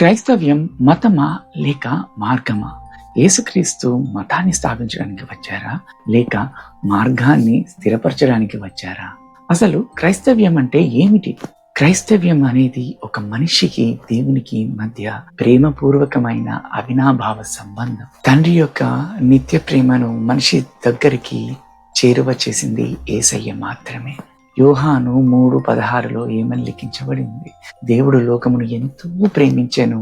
క్రైస్తవ్యం మతమా లేక మార్గమా? యేసుక్రీస్తు మతాన్ని స్థాపించడానికి వచ్చారా లేక మార్గాన్ని స్థిరపరచడానికి వచ్చారా? అసలు క్రైస్తవ్యం అంటే ఏమిటి? క్రైస్తవ్యం అనేది ఒక మనిషికి దేవునికి మధ్య ప్రేమపూర్వకమైన అవినాభావ సంబంధం. తండ్రి యొక్క నిత్య ప్రేమను మనిషి దగ్గరికి చేరువ చేసింది యేసయ్య మాత్రమే. యోహాను 3:16 ఏమని లిఖించబడింది? దేవుడు లోకమును ఎంతో ప్రేమించెను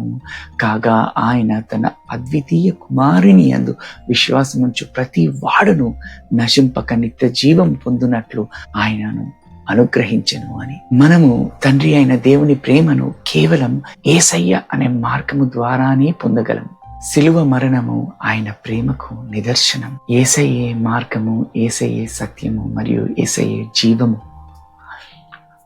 కాగా ఆయన తన అద్వితీయ కుమారుని యందు విశ్వాసముంచు ప్రతి వాడును నశింపక నిత్య జీవం పొందునట్లు ఆయనను అనుగ్రహించెను అని. మనము తండ్రి అయిన దేవుని ప్రేమను కేవలం యేసయ్య అనే మార్గము ద్వారానే పొందగలము. సిలువ మరణము ఆయన ప్రేమకు నిదర్శనం. యేసయ్యే మార్గము, యేసయ్యే సత్యము మరియు యేసయ్యే జీవము.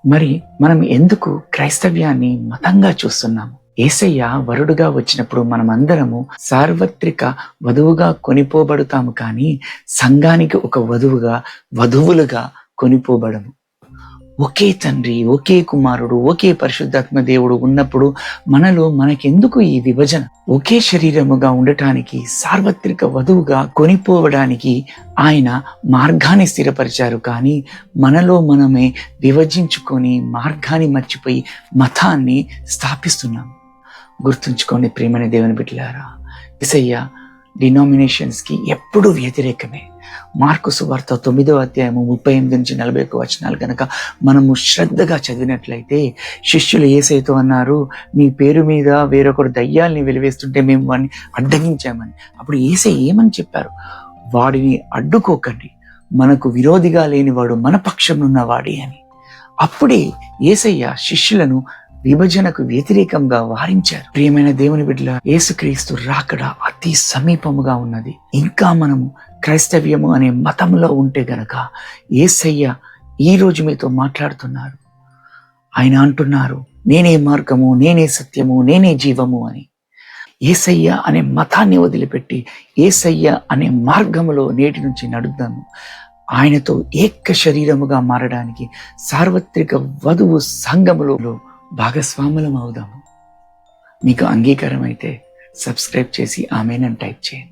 మరి మనం ఎందుకు క్రైస్తవ్యాన్ని మతంగా చూస్తున్నాము? యేసయ్య వరుడుగా వచ్చినప్పుడు మనమందరము సార్వత్రిక వధువుగా కొనిపోబడతాము, కానీ సంఘానికి ఒక వధువులుగా కొనిపోబడము. ఒకే తండ్రి, ఒకే కుమారుడు, ఒకే పరిశుద్ధాత్మ దేవుడు ఉన్నప్పుడు మనకెందుకు ఈ విభజన? ఒకే శరీరముగా ఉండటానికి, సార్వత్రిక వధువుగా కొనిపోవడానికి ఆయన మార్గాన్ని స్థిరపరిచారు. కానీ మనమే విభజించుకొని మార్గాన్ని మర్చిపోయి మతాన్ని స్థాపిస్తున్నాం. గుర్తుంచుకోండి ప్రియమైన దేవుని బిడ్డలారా, యేసయ్య డినామినేషన్స్కి ఎప్పుడూ వ్యతిరేకమే. మార్కు సువార్త 9:38-41 కనుక మనము శ్రద్ధగా చదివినట్లయితే, శిష్యులు యేసయ్యతో అన్నారు, నీ పేరు మీద వేరొకరు దయ్యాల్ని వెలివేస్తుంటే మేము వాడిని అడ్డగించామని. అప్పుడు యేసయ్య ఏమని చెప్పారు? వాడిని అడ్డుకోకండి, మనకు విరోధిగా లేనివాడు మన పక్షమున్నవాడే అని. అప్పుడే యేసయ్య శిష్యులను విభజనకు వ్యతిరేకంగా వారించారు. ప్రియమైన దేవుని బిడ్డల, యేసుక్రీస్తు రాకడ అతి సమీపముగా ఉన్నది. ఇంకా మనము క్రైస్తవ్యము అనే మతంలో ఉంటే గనక యేసయ్య ఈ రోజు మీతో మాట్లాడుతున్నారు. ఆయన అంటున్నారు, నేనే మార్గము, నేనే సత్యము, నేనే జీవము అని. యేసయ్య అనే మతాన్ని వదిలిపెట్టి యేసయ్య అనే మార్గములో నేటి నుంచి నడుద్దాము. ఆయనతో ఏక శరీరముగా మారడానికి సార్వత్రిక వధువు సంఘములో భాగస్వాములం అవుదాము. మీకు అంగీకారం అయితే సబ్స్క్రైబ్ చేసి ఆమేన్ అని టైప్ చేయండి.